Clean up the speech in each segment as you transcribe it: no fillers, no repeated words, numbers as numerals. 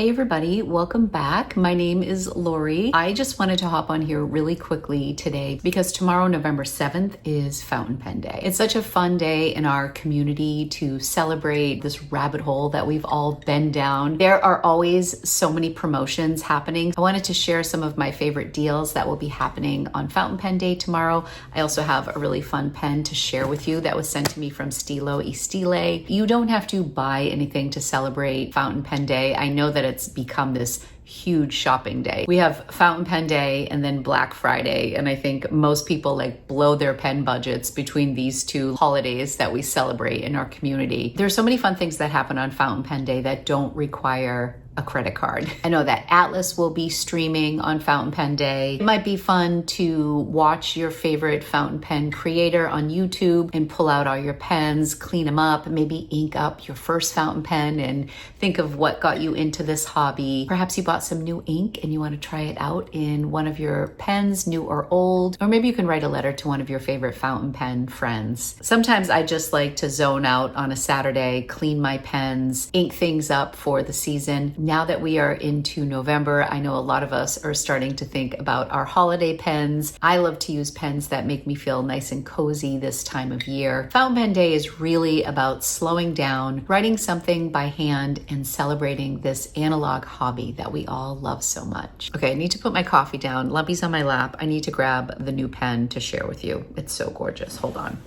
Hey everybody, welcome back. My name is Lori. I just wanted to hop on here really quickly today because tomorrow, November 7th, is Fountain Pen Day. It's such a fun day in our community to celebrate this rabbit hole that we've all been down. There are always so many promotions happening. I wanted to share some of my favorite deals that will be happening on Fountain Pen Day tomorrow. I also have a really fun pen to share with you that was sent to me from Stilo, Stile. You don't have to buy anything to celebrate Fountain Pen Day. I know that it's become this huge shopping day. We have Fountain Pen Day and then Black Friday, and I think most people blow their pen budgets between these two holidays that we celebrate in our community. There's so many fun things that happen on Fountain Pen Day that don't require a credit card. I know that Atlas will be streaming on Fountain Pen Day. It might be fun to watch your favorite fountain pen creator on YouTube and pull out all your pens, clean them up, maybe ink up your first fountain pen and think of what got you into this hobby. Perhaps you bought some new ink and you want to try it out in one of your pens, new or old, or maybe you can write a letter to one of your favorite fountain pen friends. Sometimes I just like to zone out on a Saturday, clean my pens, ink things up for the season. Now that we are into November, I know a lot of us are starting to think about our holiday pens. I love to use pens that make me feel nice and cozy this time of year. Fountain Pen Day is really about slowing down, writing something by hand, and celebrating this analog hobby that we all love so much. Okay, I need to put my coffee down. Lumpy's on my lap. I need to grab the new pen to share with you. It's so gorgeous. Hold on.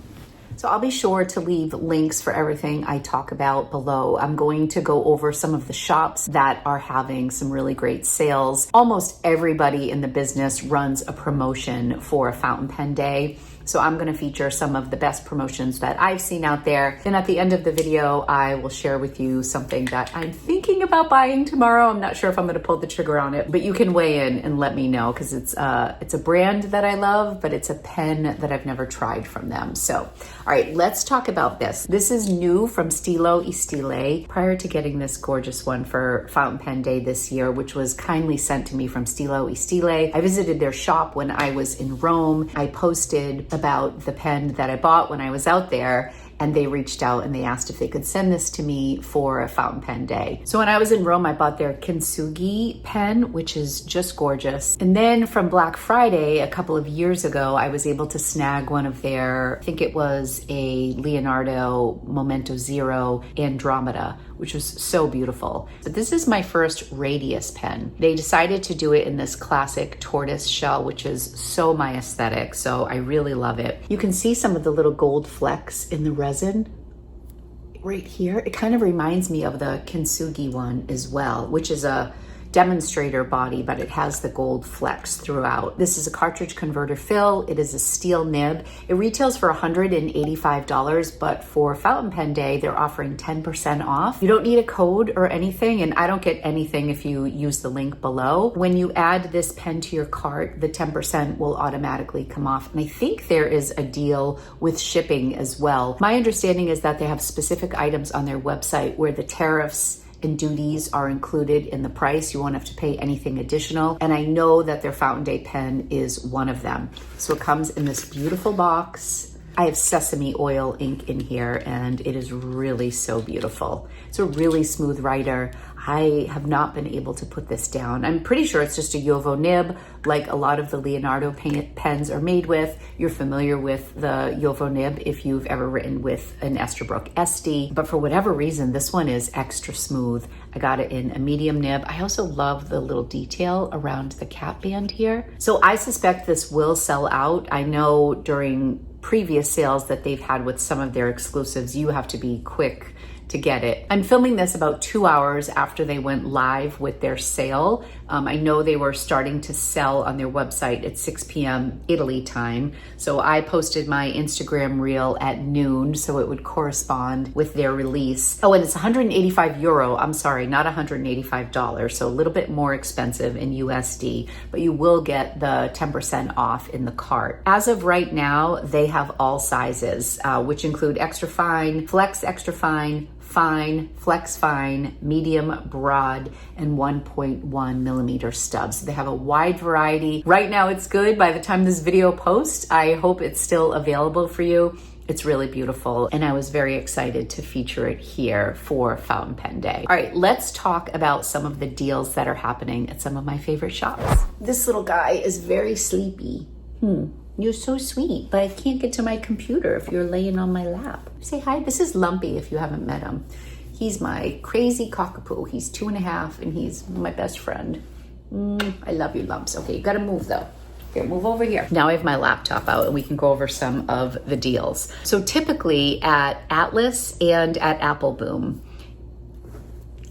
So I'll be sure to leave links for everything I talk about below. I'm going to go over some of the shops that are having some really great sales. Almost everybody in the business runs a promotion for a Fountain Pen Day. So I'm going to feature some of the best promotions that I've seen out there. And at the end of the video, I will share with you something that I'm thinking about buying tomorrow. I'm not sure if I'm going to pull the trigger on it, but you can weigh in and let me know because it's a brand that I love, but it's a pen that I've never tried from them. So, all right, let's talk about this. This is new from Stilo, Stile. Prior to getting this gorgeous one for Fountain Pen Day this year, which was kindly sent to me from Stilo, Stile. I visited their shop when I was in Rome. I posted about the pen that I bought when I was out there, and they reached out and they asked if they could send this to me for a Fountain Pen Day. So when I was in Rome, I bought their Kintsugi pen, which is just gorgeous. And then from Black Friday, a couple of years ago, I was able to snag one of their, I think it was a Leonardo Momento Zero Andromeda, which was so beautiful. But this is my first Radius pen. They decided to do it in this classic tortoise shell, which is so my aesthetic. So I really love it. You can see some of the little gold flecks in the resin right here. It kind of reminds me of the Kintsugi one as well, which is a demonstrator body, but it has the gold flecks throughout. This is a cartridge converter fill. It is a steel nib. It retails for $185, but for Fountain Pen Day, they're offering 10% off. You don't need a code or anything, and I don't get anything if you use the link below. When you add this pen to your cart, the 10% will automatically come off. And I think there is a deal with shipping as well. My understanding is that they have specific items on their website where the tariffs and duties are included in the price. You won't have to pay anything additional. And I know that their Fountain Day pen is one of them. So it comes in this beautiful box. I have sesame oil ink in here and it is really so beautiful. It's a really smooth writer. I have not been able to put this down. I'm pretty sure it's just a Jowo nib, like a lot of the Leonardo pens are made with. You're familiar with the Jowo nib if you've ever written with an Esterbrook SD, but for whatever reason, this one is extra smooth. I got it in a medium nib. I also love the little detail around the cap band here. So I suspect this will sell out. I know during previous sales that they've had with some of their exclusives, you have to be quick to get it. I'm filming this about 2 hours after they went live with their sale. I know they were starting to sell on their website at 6 p.m. Italy time. So I posted my Instagram reel at noon so it would correspond with their release. Oh, and it's 185 euro. I'm sorry, not $185. So a little bit more expensive in USD, but you will get the 10% off in the cart. As of right now, they have all sizes, which include extra fine, flex extra fine, fine, flex fine, medium, broad, and 1.1 millimeter stubs. They have a wide variety. Right now it's good. By the time this video posts, I hope it's still available for you. It's really beautiful, and I was very excited to feature it here for Fountain Pen Day. All right, let's talk about some of the deals that are happening at some of my favorite shops. This little guy is very sleepy. You're so sweet, but I can't get to my computer if you're laying on my lap. Say hi. This is Lumpy if you haven't met him. He's my crazy cockapoo. He's 2.5 and he's my best friend. I love you, Lumps. Okay, you gotta move though. Here, move over here. Now I have my laptop out and we can go over some of the deals. So typically at Atlas and at Apple Boom,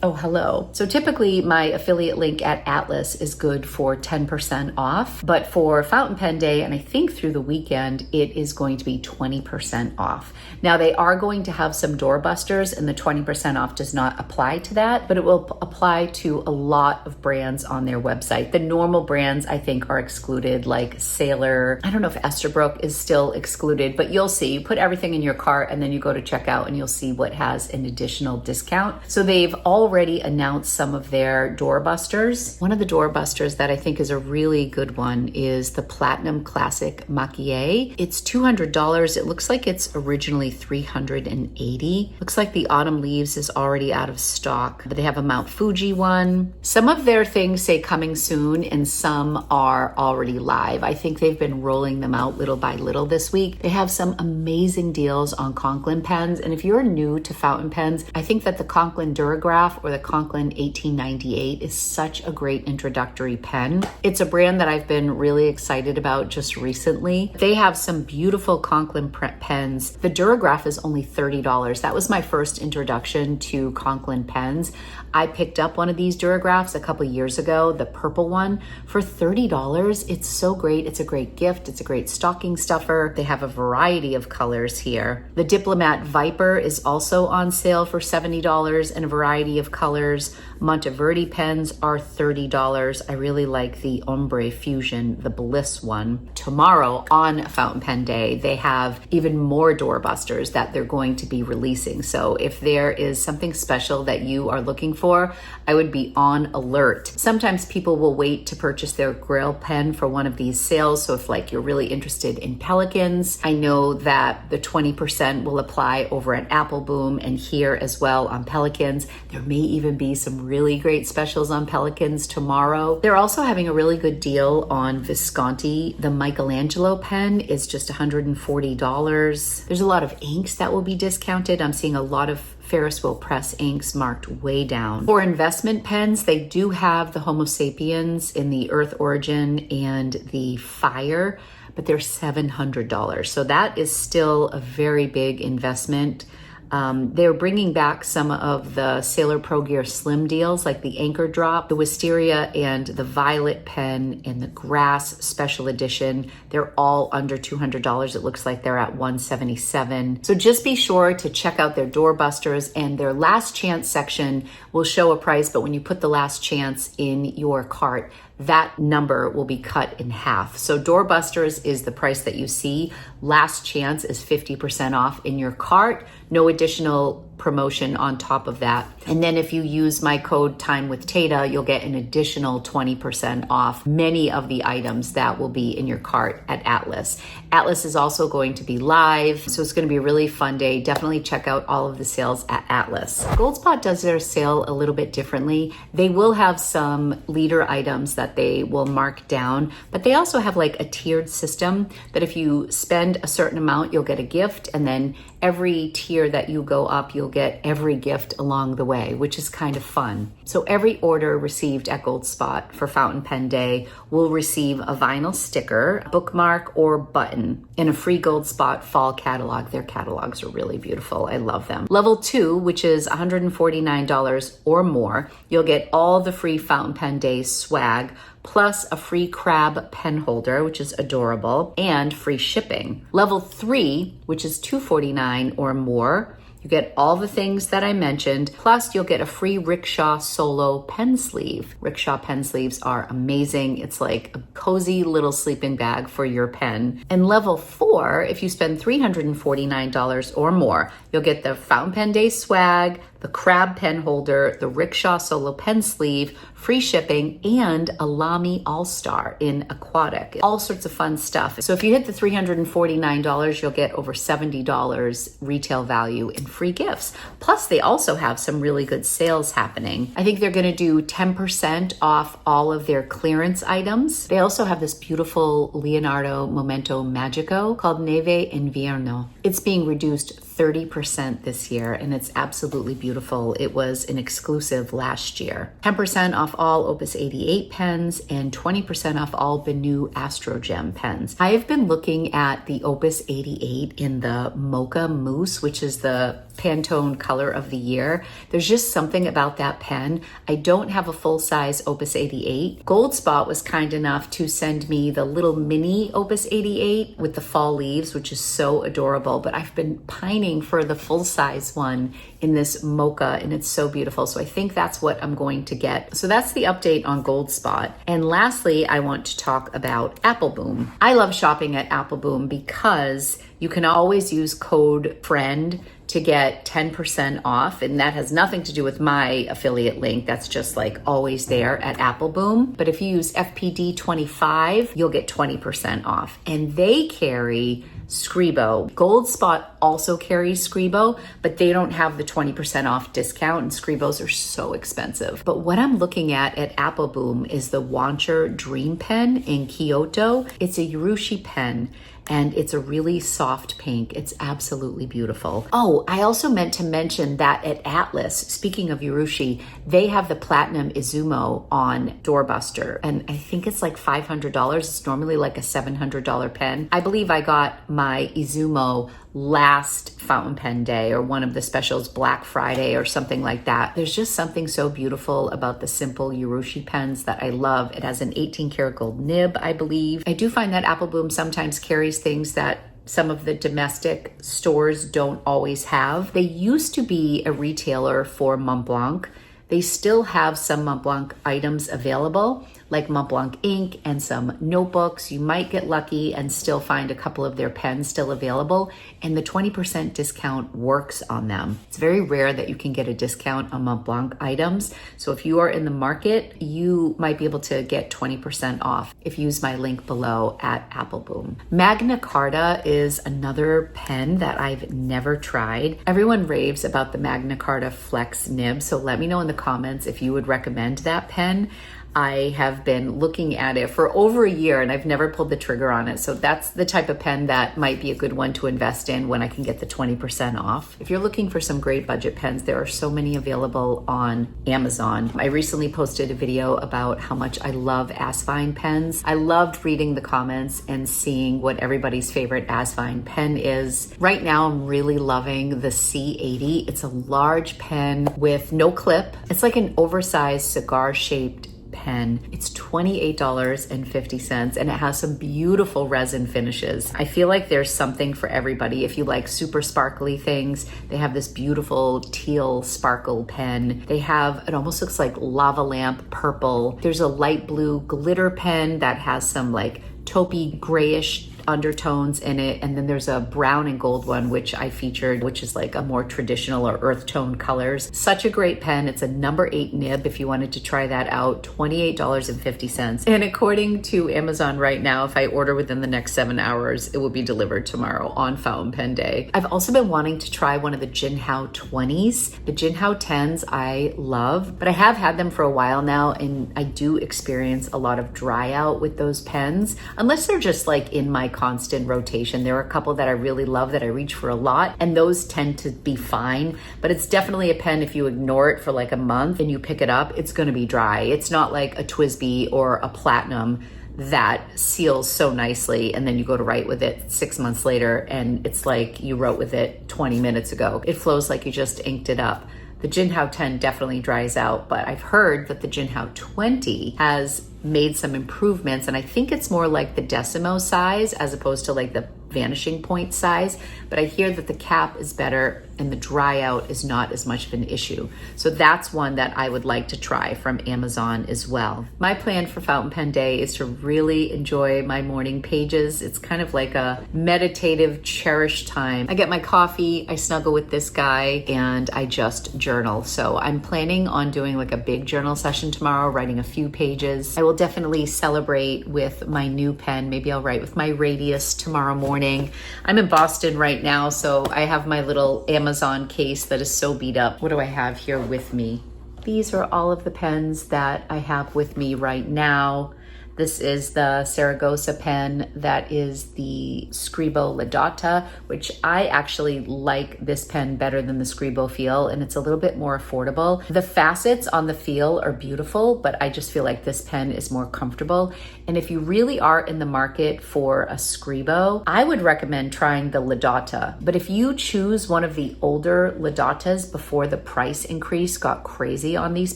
oh, hello. So typically my affiliate link at Atlas is good for 10% off, but for Fountain Pen Day, and I think through the weekend, it is going to be 20% off. Now they are going to have some doorbusters and the 20% off does not apply to that, but it will apply to a lot of brands on their website. The normal brands I think are excluded, like Sailor. I don't know if Esterbrook is still excluded, but you'll see. You put everything in your cart and then you go to checkout and you'll see what has an additional discount. So they've already announced some of their doorbusters. One of the doorbusters that I think is a really good one is the Platinum Classic Maquillé. It's $200. It looks like it's originally $380. Looks like the Autumn Leaves is already out of stock, but they have a Mount Fuji one. Some of their things say coming soon and some are already live. I think they've been rolling them out little by little this week. They have some amazing deals on Conklin pens, and if you're new to fountain pens, I think that the Conklin Durograph or the Conklin 1898 is such a great introductory pen. It's a brand that I've been really excited about just recently. They have some beautiful Conklin pens. The Durograph is only $30. That was my first introduction to Conklin pens. I picked up one of these Duragraphs a couple years ago, the purple one, for $30. It's so great. It's a great gift. It's a great stocking stuffer. They have a variety of colors here. The Diplomat Viper is also on sale for $70 and a variety of colors. Monteverde pens are $30. I really like the Ombre Fusion, the Bliss one. Tomorrow on Fountain Pen Day, they have even more doorbusters that they're going to be releasing. So if there is something special that you are looking for, I would be on alert. Sometimes people will wait to purchase their Grail pen for one of these sales. So if like you're really interested in Pelicans, I know that the 20% will apply over at Apple Boom and here as well on Pelicans. There may even be some really great specials on Pelicans tomorrow. They're also having a really good deal on Visconti. The Michelangelo pen is just $140. There's a lot of inks that will be discounted. I'm seeing a lot of Ferris wheel press inks marked way down. For investment pens, they do have the Homo sapiens in the Earth Origin and the Fire, but they're $700. So that is still a very big investment. They're bringing back some of the Sailor Pro Gear Slim deals, like the Anchor Drop, the Wisteria, and the Violet pen, and the Grass Special Edition. They're all under $200. It looks like they're at $177. So just be sure to check out their doorbusters, and their last chance section will show a price, but when you put the last chance in your cart, that number will be cut in half. So doorbusters is the price that you see. Last chance is 50% off in your cart. No additional promotion on top of that. And then if you use my code Time with Tata, you'll get an additional 20% off many of the items that will be in your cart at Atlas. Atlas is also going to be live, so it's going to be a really fun day. Definitely check out all of the sales at Atlas. Goldspot does their sale a little bit differently. They will have some leader items that they will mark down, but they also have like a tiered system that if you spend a certain amount, you'll get a gift, and then every tier that you go up, you'll get every gift along the way, which is kind of fun. So every order received at Goldspot for Fountain Pen Day will receive a vinyl sticker, bookmark, or button, and a free Goldspot fall catalog. Their catalogs are really beautiful. I love them. Level 2, which is $149 or more, you'll get all the free Fountain Pen Day swag, plus a free crab pen holder, which is adorable, and free shipping. Level 3, which is $249 or more, you get all the things that I mentioned, plus you'll get a free Rickshaw Solo pen sleeve. Rickshaw pen sleeves are amazing. It's like a cozy little sleeping bag for your pen. And level 4, if you spend $349 or more, you'll get the Fountain Pen Day swag, the crab pen holder, the rickshaw solo pen sleeve, free shipping, and a Lamy All-Star in aquatic. All sorts of fun stuff. So if you hit the $349, you'll get over $70 retail value in free gifts. Plus, they also have some really good sales happening. I think they're going to do 10% off all of their clearance items. They also have this beautiful Leonardo Momento Magico called Neve Invierno. It's being reduced 30% this year, and it's absolutely beautiful. It was an exclusive last year. 10% off all Opus 88 pens and 20% off all Benu Astro Gem pens. I have been looking at the Opus 88 in the Mocha Mousse, which is the Pantone color of the year. There's just something about that pen. I don't have a full-size Opus 88. Gold Spot was kind enough to send me the little mini Opus 88 with the fall leaves, which is so adorable, but I've been pining for the full-size one in this mocha, and it's so beautiful. So I think that's what I'm going to get. So that's the update on Gold Spot. And lastly, I want to talk about Apple Boom. I love shopping at Apple Boom because you can always use code FRIEND to get 10% off, and that has nothing to do with my affiliate link. That's just like always there at Apple Boom. But if you use FPD25, you'll get 20% off. And they carry Scribo. Gold Spot also carries Scribo, but they don't have the 20% off discount, and Scribos are so expensive. But what I'm looking at Apple Boom is the Wancher Dream Pen in Kyoto. It's a Urushi pen, and it's a really soft pink. It's absolutely beautiful. Oh, I also meant to mention that at Atlas, speaking of Urushi, they have the Platinum Izumo on Doorbuster, and I think it's like $500. It's normally like a $700 pen. I believe I got my Izumo last fountain pen day, or one of the specials, Black Friday or something like that. There's just something so beautiful about the simple Urushi pens that I love. It has an 18 karat gold nib, I believe. I do find that Apple Boom sometimes carries things that some of the domestic stores don't always have. They used to be a retailer for Montblanc. They still have some Montblanc items available, like Montblanc ink and some notebooks. You might get lucky and still find a couple of their pens still available, and the 20% discount works on them. It's very rare that you can get a discount on Montblanc items. So if you are in the market, you might be able to get 20% off if you use my link below at Apple Boom. Magna Carta is another pen that I've never tried. Everyone raves about the Magna Carta Flex nib, so let me know in the comments if you would recommend that pen. I have been looking at it for over a year and I've never pulled the trigger on it. So that's the type of pen that might be a good one to invest in when I can get the 20% off. If you're looking for some great budget pens, there are so many available on Amazon. I recently posted a video about how much I love Asvine pens. I loved reading the comments and seeing what everybody's favorite Asvine pen is. Right now, I'm really loving the C80. It's a large pen with no clip. It's like an oversized cigar-shaped pen. It's $28.50 and it has some beautiful resin finishes. I feel like there's something for everybody. If you like super sparkly things, they have this beautiful teal sparkle pen. They have, it almost looks like lava lamp purple. There's a light blue glitter pen that has some like taupey grayish undertones in it, and then there's a brown and gold one which I featured, which is like a more traditional or earth tone colors. Such a great pen. It's a number 8 nib if you wanted to try that out. $28.50, and according to Amazon right now, if I order within the next 7 hours, it will be delivered tomorrow on Fountain Pen Day. I've also been wanting to try one of the Jinhao 20s. The Jinhao 10s I love, but I have had them for a while now, and I do experience a lot of dry out with those pens, unless they're just like in my constant rotation. There are a couple that I really love that I reach for a lot, and those tend to be fine, but it's definitely a pen if you ignore it for like a month and you pick it up, it's going to be dry. It's not like a TWSBI or a Platinum that seals so nicely and then you go to write with it 6 months later and it's like you wrote with it 20 minutes ago. It flows like you just inked it up. The Jinhao 10 definitely dries out, but I've heard that the Jinhao 20 has made some improvements, and I think it's more like the Decimo size as opposed to like the vanishing point size, but I hear that the cap is better and the dry out is not as much of an issue. So that's one that I would like to try from Amazon as well. My plan for fountain pen day is to really enjoy my morning pages. It's kind of like a meditative, cherished time. I get my coffee, I snuggle with this guy, and I just journal. So I'm planning on doing like a big journal session tomorrow, writing a few pages. I will definitely celebrate with my new pen. Maybe I'll write with my Radius tomorrow morning. I'm in Boston right now, so I have my little Amazon case that is so beat up. What do I have here with me? These are all of the pens that I have with me right now. This is the Saragossa pen. That is the Scribo Ledata, which I actually like this pen better than the Scribo Feel, and it's a little bit more affordable. The facets on the Feel are beautiful, but I just feel like this pen is more comfortable. And if you really are in the market for a Scribo, I would recommend trying the Ledata. But if you choose one of the older Ledatas before the price increase got crazy on these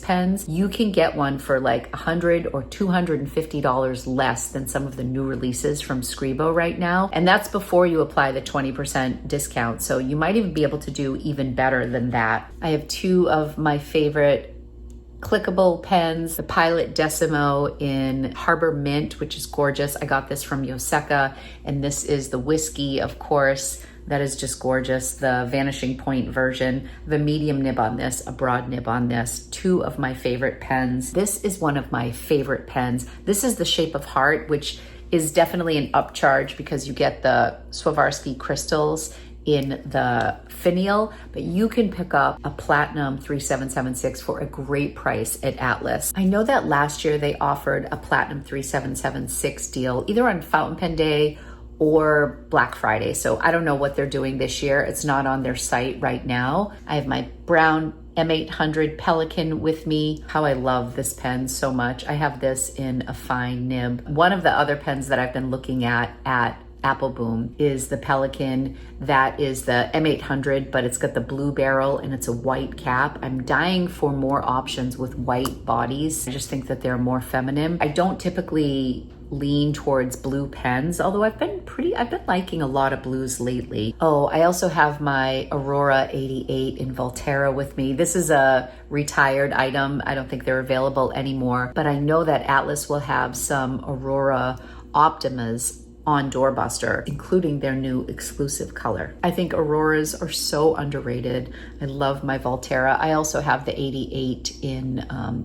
pens, you can get one for like $100 or $250 less than some of the new releases from Scribo right now. And that's before you apply the 20% discount. So you might even be able to do even better than that. I have two of my favorite clickable pens, the Pilot Decimo in Harbor Mint, which is gorgeous. I got this from Yoseka, and this is the Whiskey, of course. That is just gorgeous. The Vanishing Point version, the medium nib on this, a broad nib on this. Two of my favorite pens. This is one of my favorite pens. This is the Shape of Heart, which is definitely an upcharge because you get the Swarovski crystals in the finial, but you can pick up a Platinum 3776 for a great price at Atlas. I know that last year they offered a Platinum 3776 deal, either on Fountain Pen Day or Black Friday. So I don't know what they're doing this year. It's not on their site right now. I have my brown M800 Pelican with me. How I love this pen so much. I have this in a fine nib. One of the other pens that I've been looking at Apple Boom is the Pelican. That is the M800, but it's got the blue barrel and it's a white cap. I'm dying for more options with white bodies. I just think that they're more feminine. I don't typically lean towards blue pens, although I've been liking a lot of blues lately. Oh, I also have my Aurora 88 in Volterra with me. This is a retired item. I don't think they're available anymore, but I know that Atlas will have some Aurora Optimas on Doorbuster, including their new exclusive color. I think Auroras are so underrated. I love my Volterra. I also have the 88 in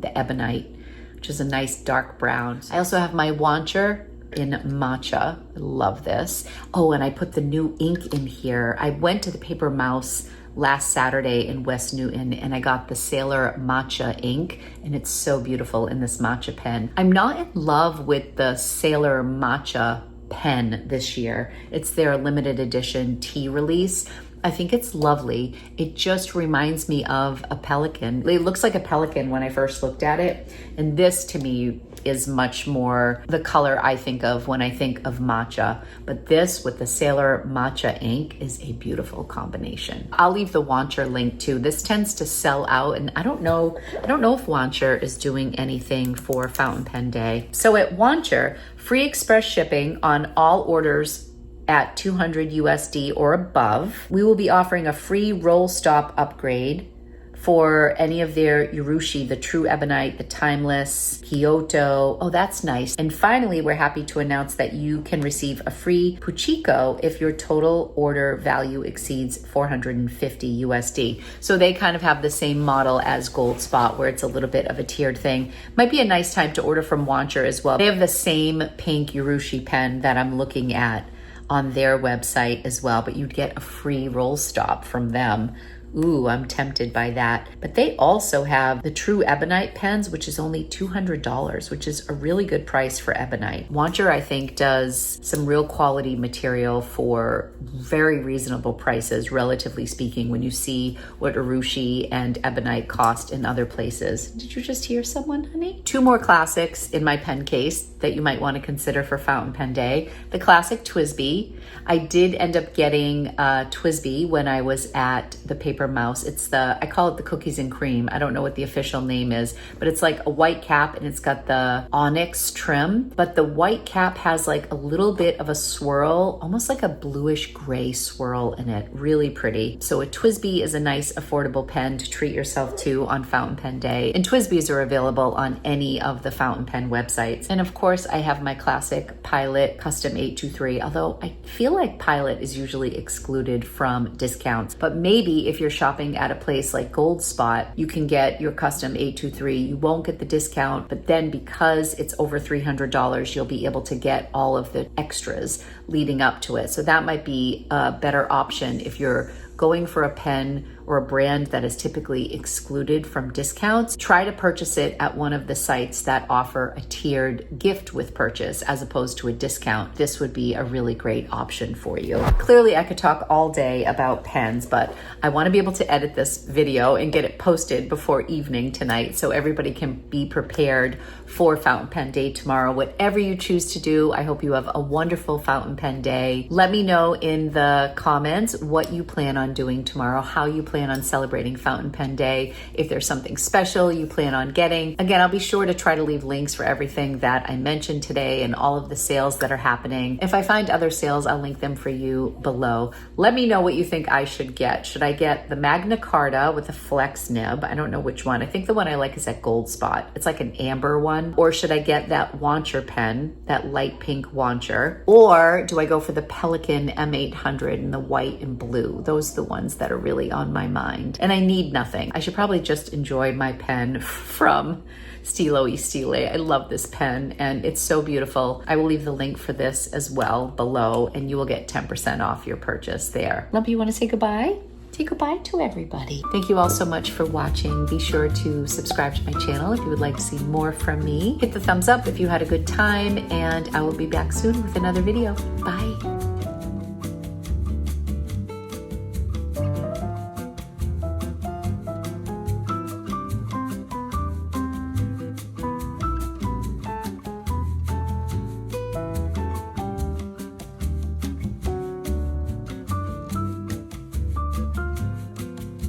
the Ebonite, which is a nice dark brown. I also have my Wancher in Matcha. I love this. Oh, and I put the new ink in here. I went to the Paper Mouse last Saturday in West Newton and I got the Sailor Matcha ink, and it's so beautiful in this matcha pen. I'm not in love with the Sailor Matcha pen this year. It's their limited edition tea release. I think it's lovely. It just reminds me of a pelican. It looks like a pelican when I first looked at it. And this to me is much more the color I think of when I think of matcha. But this with the Sailor Matcha ink is a beautiful combination. I'll leave the Wancher link too. This tends to sell out, and I don't know if Wancher is doing anything for Fountain Pen Day. So at Wancher, free express shipping on all orders at $200 USD or above. We will be offering a free roll stop upgrade for any of their Urushi, the True Ebonite, the Timeless, Kyoto. Oh, that's nice. And finally, we're happy to announce that you can receive a free Puchiko if your total order value exceeds $450 USD. So they kind of have the same model as Gold Spot, where it's a little bit of a tiered thing. Might be a nice time to order from Wancher as well. They have the same pink Urushi pen that I'm looking at on their website as well, but you'd get a free roll stop from them. Ooh, I'm tempted by that. But they also have the True Ebonite pens, which is only $200, which is a really good price for Ebonite. Wancher, I think, does some real quality material for very reasonable prices, relatively speaking, when you see what Urushi and Ebonite cost in other places. Did you just hear someone, honey? Two more classics in my pen case that you might want to consider for Fountain Pen Day. The classic TWSBI. I did end up getting TWSBI when I was at the Paper paper mouse. I call it the cookies and cream. I don't know what the official name is, but it's like a white cap and it's got the onyx trim, but the white cap has like a little bit of a swirl, almost like a bluish gray swirl in it. Really pretty. So a TWSBI is a nice affordable pen to treat yourself to on Fountain Pen Day. And TWSBIs are available on any of the fountain pen websites. And of course, I have my classic Pilot Custom 823, although I feel like Pilot is usually excluded from discounts. But maybe if you're shopping at a place like Gold Spot, you can get your Custom 823. You won't get the discount, but then because it's over $300, you'll be able to get all of the extras leading up to it. So that might be a better option if you're going for a pen or a brand that is typically excluded from discounts. Try to purchase it at one of the sites that offer a tiered gift with purchase as opposed to a discount. This would be a really great option for you. Clearly, I could talk all day about pens, but I want to be able to edit this video and get it posted before evening tonight so everybody can be prepared for Fountain Pen Day tomorrow. Whatever you choose to do, I hope you have a wonderful Fountain Pen Day. Let me know in the comments what you plan on doing tomorrow, how you plan on celebrating Fountain Pen Day, if there's something special you plan on getting. Again, I'll be sure to try to leave links for everything that I mentioned today and all of the sales that are happening. If I find other sales, I'll link them for you below. Let me know what you think I should get. Should I get the Magna Carta with a flex nib? I don't know which one. I think the one I like is at Gold Spot. It's like an amber one. Or should I get that Wancher pen, that light pink Wancher? Or do I go for the Pelican M800 in the white and blue? Those are the ones that are really on my mind. And I need nothing. I should probably just enjoy my pen from Stilo Stile. I love this pen and it's so beautiful. I will leave the link for this as well below and you will get 10% off your purchase there. Love, you want to say goodbye? Say goodbye to everybody. Thank you all so much for watching. Be sure to subscribe to my channel if you would like to see more from me. Hit the thumbs up if you had a good time and I will be back soon with another video. Bye.